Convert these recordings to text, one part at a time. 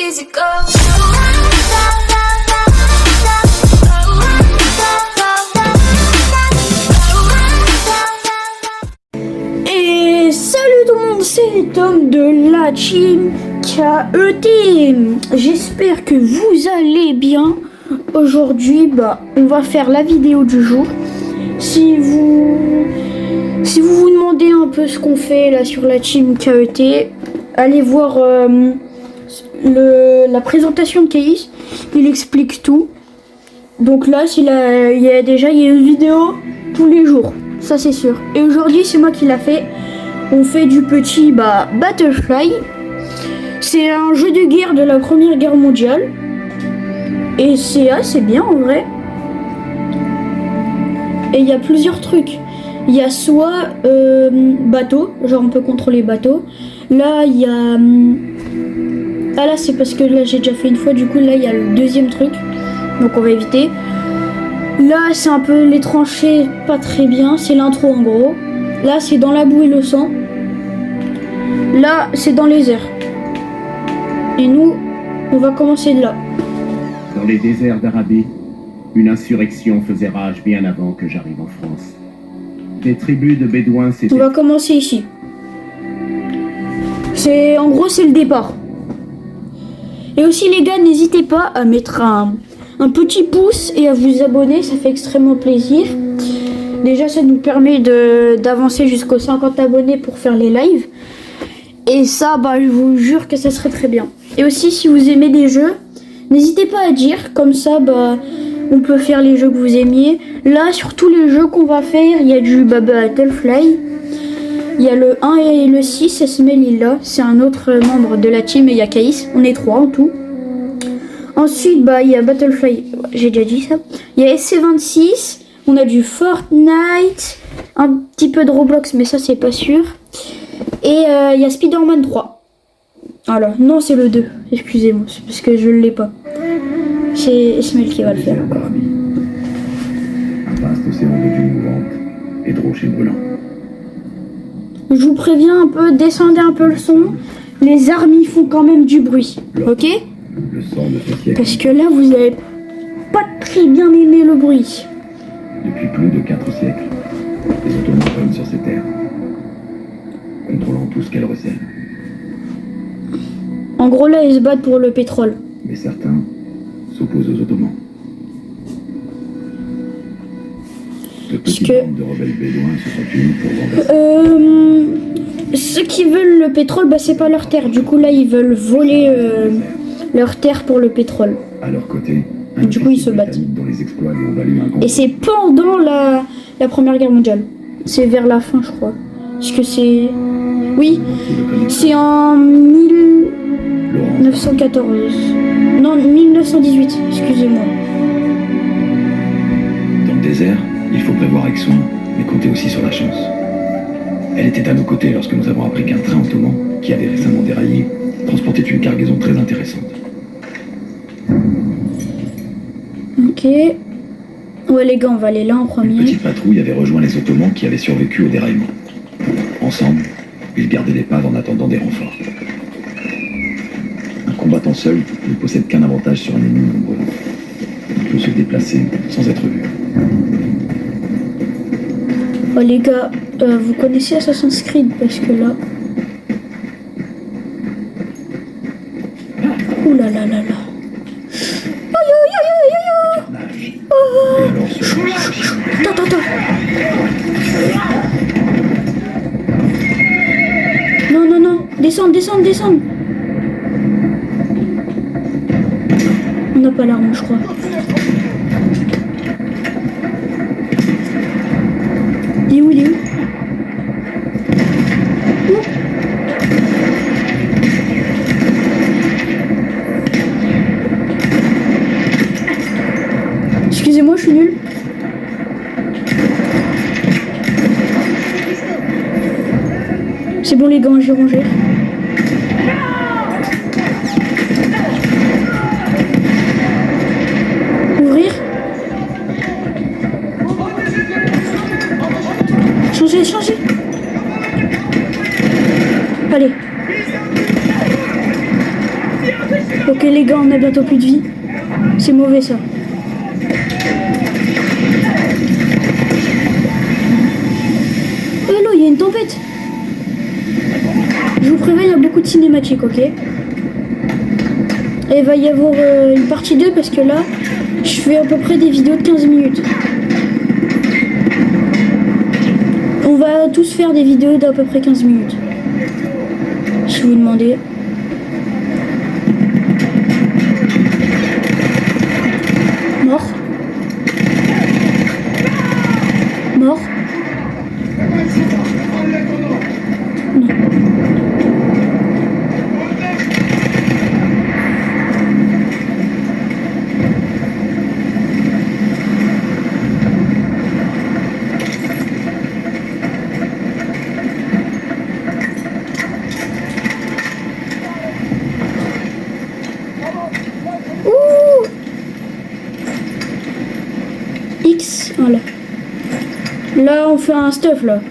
easy go. Et salut tout le monde, c'est Tom de la team KET. J'espère que vous allez bien. Aujourd'hui, on va faire la vidéo du jour. Si vous vous demandez un peu ce qu'on fait là sur la team KET, allez voir la présentation de Caïs. Il explique tout. Donc là, il y a une vidéo tous les jours, ça c'est sûr. Et aujourd'hui, c'est moi qui l'a fait. On fait du petit Battlefly. C'est un jeu de guerre de la Première Guerre mondiale. Et c'est assez bien en vrai. Et il y a plusieurs trucs. Il y a soit bateau, genre on peut contrôler bateau. Là il y a... Ah là c'est parce que là j'ai déjà fait une fois, du coup là il y a le deuxième truc. Donc on va éviter. Là c'est un peu les tranchées, pas très bien, c'est l'intro en gros. Là c'est dans la boue et le sang. Là c'est dans les airs. Et nous, on va commencer de là. Dans les déserts d'Arabie, une insurrection faisait rage bien avant que j'arrive en France. Des tribus de Bédouins s'étaient... On va commencer ici. En gros, c'est le départ. Et aussi, les gars, n'hésitez pas à mettre un petit pouce et à vous abonner. Ça fait extrêmement plaisir. Déjà, ça nous permet d'avancer jusqu'aux 50 abonnés pour faire les lives. Et ça, je vous jure que ça serait très bien. Et aussi, si vous aimez des jeux, n'hésitez pas à dire. Comme ça, on peut faire les jeux que vous aimiez. Là, sur tous les jeux qu'on va faire, il y a du Battlefly. Il y a le 1 et le 6, Esmel il est là. C'est un autre membre de la team et il y a Caïs. On est 3 en tout. Ensuite, il y a Battlefly. J'ai déjà dit ça. Il y a SC26. On a du Fortnite. Un petit peu de Roblox, mais ça, c'est pas sûr. Et il y a Spider-Man 3. Alors, non, c'est le 2. Excusez-moi, c'est parce que je ne l'ai pas. C'est Esmel qui va le faire. Un vaste océan de dunes mouvantes et de rochers brûlants. Je vous préviens un peu, descendez un peu le son. Les armes font quand même du bruit, ok? Le sang de ce siècle. Parce que là, vous n'avez pas très bien aimé le bruit. Depuis plus de 4 siècles, les Ottomans règnent sur ces terres, contrôlant tout ce qu'elles recèlent. En gros, là, ils se battent pour le pétrole. Mais certains s'opposent aux Ottomans. De petites bandes de rebelles bédouins se sont unis pour renverser. Ceux qui veulent le pétrole, c'est pas leur terre. Du coup, là, ils veulent voler leur terre pour le pétrole. À leur côté, Du coup, ils se battent. dont les exploits lui ont valu un Et c'est pendant la Première Guerre mondiale. C'est vers la fin, je crois. Parce que c'est... Oui, c'est en 1914. Non, 1918, excusez-moi. Dans le désert, il faut prévoir avec soin, mais compter aussi sur la chance. Elle était à nos côtés lorsque nous avons appris qu'un train ottoman, qui avait récemment déraillé, transportait une cargaison très intéressante. Ok. Ouais les gars, on va aller là en Une premier. petite patrouille avait rejoint les Ottomans qui avaient survécu au déraillement. Ensemble, ils gardaient l'épave en attendant des renforts. Un combattant seul ne possède qu'un avantage sur un ennemi nombreux. Il peut se déplacer sans être vu. Oh les gars, vous connaissez Assassin's Creed parce que là... Ouh là là là là. Aïe aïe aïe aïe aïe. Carnage. Oh. Et alors ce Attends. Non. Descendre. On n'a pas l'arme, je crois. Il est où? Ouh. Excusez-moi, je suis nul. C'est bon les gars, j'ai rangé. Ouvrir. Changer. Allez. Ok les gars, on a bientôt plus de vie. C'est mauvais ça. Oh là, il y a une tempête. Je vous préviens, il y a beaucoup de cinématiques, ok? Et il va y avoir une partie 2 parce que là, je fais à peu près des vidéos de 15 minutes. On va tous faire des vidéos d'à peu près 15 minutes. Si vous demandez. Mort. Mort. Non. Ouh. X, voilà. Là, on fait un stuff, là.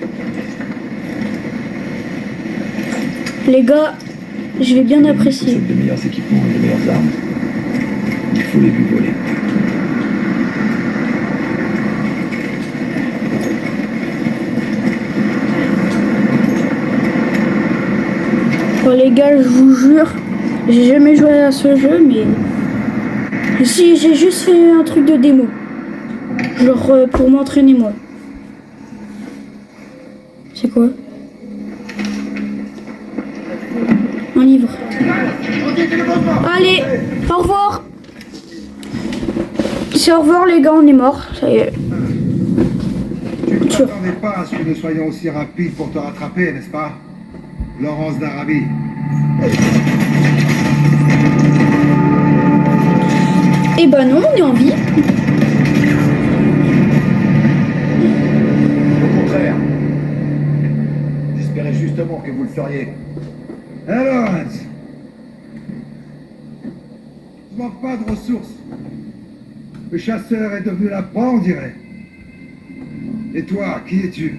Les gars, je vais bien apprécier. Possède de meilleurs équipements et de meilleures armes. Il faut les lui voler. Bon, les gars, je vous jure, j'ai jamais joué à ce jeu, mais si j'ai juste fait un truc de démo, genre pour m'entraîner moi. C'est quoi? Un livre. Allez, au revoir. C'est au revoir les gars, on est morts. Ça y est. Tu ne t'attendais pas à ce que nous soyons aussi rapides pour te rattraper, n'est-ce pas? Laurence d'Arabie. Eh ben non, on est en vie. Au contraire. J'espérais justement que vous le feriez. Alors, Hans, je manque pas de ressources. Le chasseur est devenu la proie, on dirait. Et toi, qui es-tu?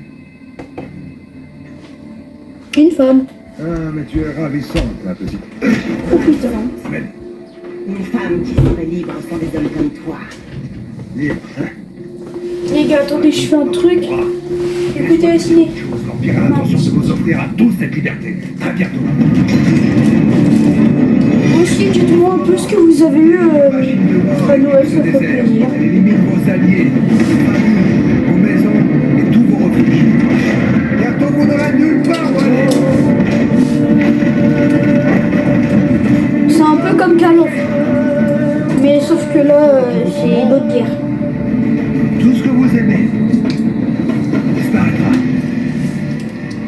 Une femme. Ah, mais tu es ravissante, ma petite. Oh putain. Mais Une femme qui serait libre sans des hommes comme toi. libre, hein? Les gars, attendez, je fais un truc. Écoutez la ciné. L'Empire a l'intention de vous offrir à tous cette liberté. Très bientôt. Ensuite, dites-moi un peu ce que vous avez eu à Noël, ça fait plaisir. Elle élimine vos alliés, vos familles, vos maisons et tous vos refuges. Bientôt vous n'aurez nulle part où aller. C'est un peu comme Call of. Mais sauf que là, c'est d'autres guerres. Tout ce que vous aimez disparaîtra.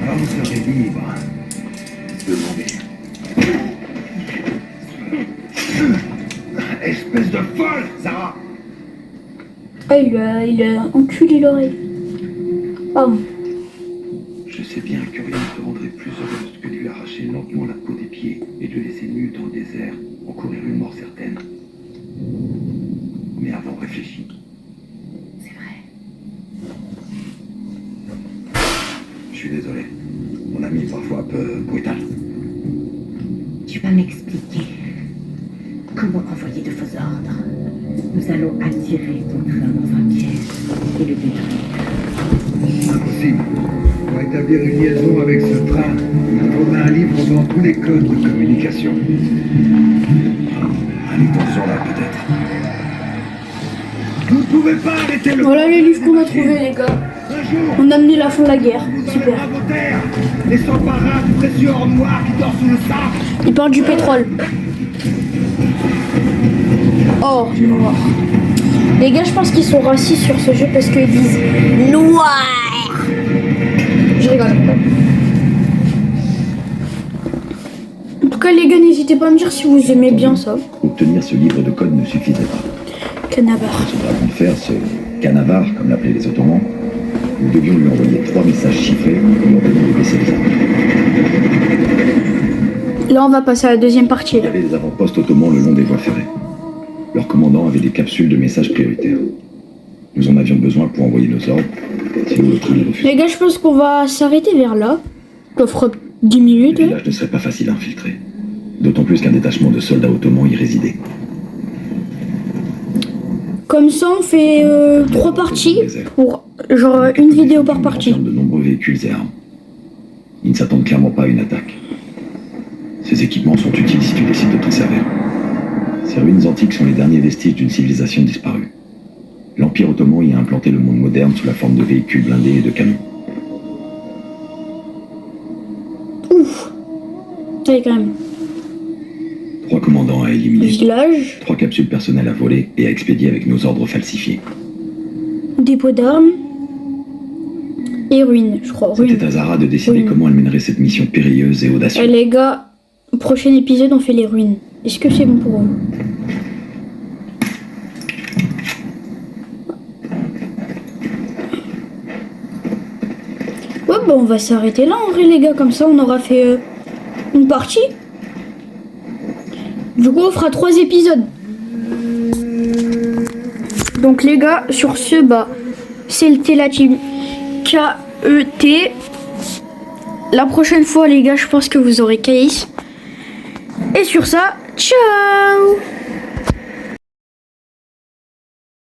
Alors vous serez libre de mourir. Espèce de folle, Sarah! Ah, il a enculé l'oreille. Pardon. Je sais bien que rien ne te rendrait plus heureuse que de lui arracher lentement la peau des pieds et de le laisser nu dans le désert, encourir une mort certaine. Mais avant, réfléchis. C'est vrai. Je suis désolé. Mon ami est parfois un peu brutal. Tu vas m'expliquer comment envoyer de faux ordres. Nous allons attirer ton train dans un piège et le détruire. Impossible. Pour établir une liaison avec ce train, il faudra un livre dans tous les codes de communication. Un intention là, peut-être. Vous ne pouvez pas arrêter le... Voilà les livres qu'on a trouvés, les gars. Un jour, On a amené la fin de la guerre. vous Super. enlèvera vos terres, les sans-parrains du précieux or noir qui dort sous le sable. Il parle du pétrole. Oh, noir. Les gars, je pense qu'ils sont racistes sur ce jeu parce qu'ils disent noir. Je rigole. En tout cas, les gars, n'hésitez pas à me dire si vous aimez bien ça. Obtenir ce livre de code ne suffisait pas. Canavar. Ce dragon de fer, ce canavar, comme l'appelaient les Ottomans, nous devions lui envoyer 3 messages chiffrés pour leur donner de baisser les armes. Là, on va passer à la deuxième partie. Il y avait des avant-postes ottomans le long des voies ferrées. Leurs commandants avaient des capsules de messages prioritaires. Nous en avions besoin pour envoyer nos ordres, sinon le train les refusait. Les gars, je pense qu'on va s'arrêter vers là. Ça fera 10 Le minutes. village ne serait pas facile à infiltrer. D'autant plus qu'un détachement de soldats ottomans y résidait. Comme ça, on fait 3 parties pour genre une vidéo par partie. De nombreux véhicules et armes. Ils ne s'attendent clairement pas à une attaque. Ces équipements sont utiles si tu décides de t'en servir. Ces ruines antiques sont les derniers vestiges d'une civilisation disparue. L'Empire ottoman y a implanté le monde moderne sous la forme de véhicules blindés et de canons. Ouf. Ça y est quand même. 3 commandants à éliminer. Village. 3 capsules personnelles à voler et à expédier avec nos ordres falsifiés. Dépôt d'armes. Et ruines, je crois. C'était Ruines. à Zara de décider comment elle mènerait cette mission périlleuse et audacieuse. Les gars, au prochain épisode, on fait les ruines. Est-ce que c'est bon pour vous? Ouais, bah on va s'arrêter là en vrai, les gars. Comme ça, on aura fait une partie. Du coup, on fera 3 épisodes. Donc, les gars, sur ce, bah, c'était la team KET. La prochaine fois, les gars, je pense que vous aurez Caïs. Et sur ça, ciao!